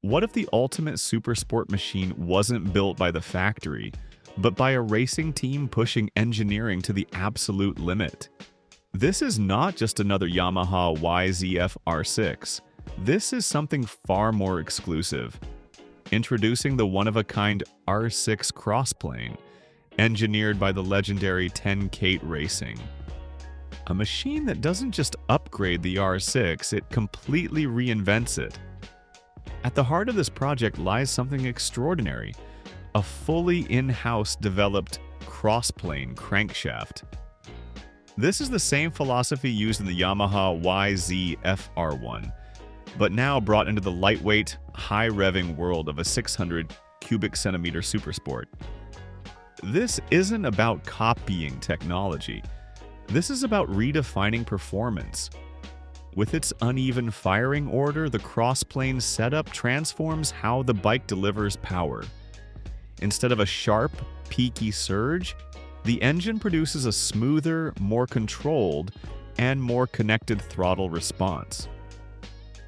What if the ultimate supersport machine wasn't built by the factory, but by a racing team pushing engineering to the absolute limit? This is not just another Yamaha YZF-R6. This is something far more exclusive. Introducing the one-of-a-kind R6 Crossplane, engineered by the legendary 10Kate Racing. A machine that doesn't just upgrade the R6, it completely reinvents it. At the heart of this project lies something extraordinary, a fully in-house developed Crossplane crankshaft. This is the same philosophy used in the Yamaha YZF-R1, but now brought into the lightweight, high-revving world of a 600 cubic centimeter supersport. This isn't about copying technology. This is about redefining performance. With its uneven firing order, the Crossplane setup transforms how the bike delivers power. Instead of a sharp, peaky surge, the engine produces a smoother, more controlled, and more connected throttle response.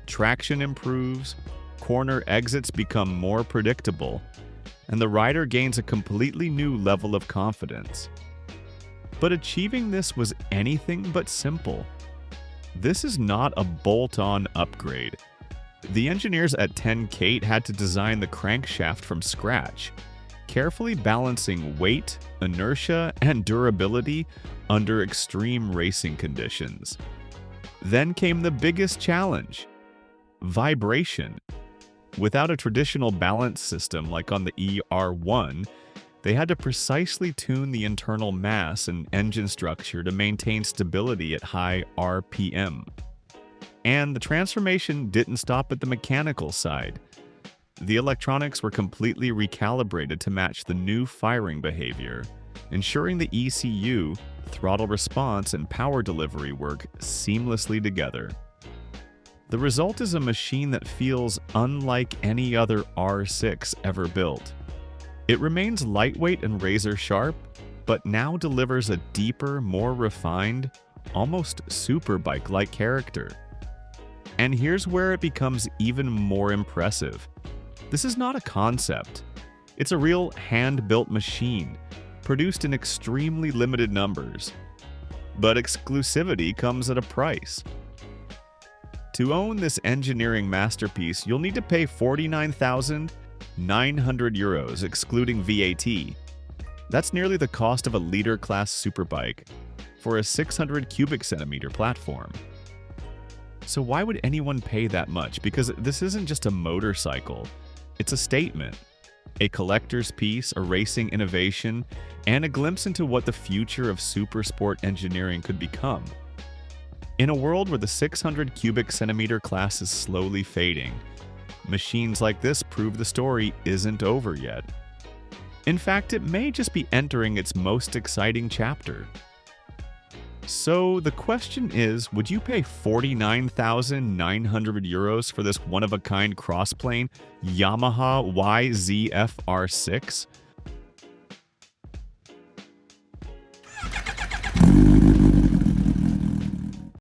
Traction improves, corner exits become more predictable, and the rider gains a completely new level of confidence. But achieving this was anything but simple. This is not a bolt-on upgrade. The engineers at 10Kate had to design the crankshaft from scratch, carefully balancing weight, inertia, and durability under extreme racing conditions. Then came the biggest challenge: vibration. Without a traditional balance system like on the ER1, they had to precisely tune the internal mass and engine structure to maintain stability at high RPM. And the transformation didn't stop at the mechanical side. The electronics were completely recalibrated to match the new firing behavior, ensuring the ECU, throttle response, and power delivery work seamlessly together. The result is a machine that feels unlike any other R6 ever built. It remains lightweight and razor-sharp, but now delivers a deeper, more refined, almost superbike-like character. And here's where it becomes even more impressive. This is not a concept. It's a real hand-built machine, produced in extremely limited numbers. But exclusivity comes at a price. To own this engineering masterpiece, you'll need to pay €49,900 excluding VAT. That's nearly the cost of a liter-class superbike for a 600 cubic centimeter platform. So why would anyone pay that much? Because this isn't just a motorcycle. It's a statement, a collector's piece, a racing innovation, and a glimpse into what the future of supersport engineering could become. In a world where the 600 cubic centimeter class is slowly fading, machines like this prove the story isn't over yet. In fact, it may just be entering its most exciting chapter. So the question is, would you pay €49,900 for this one-of-a-kind crossplane Yamaha YZF-R6?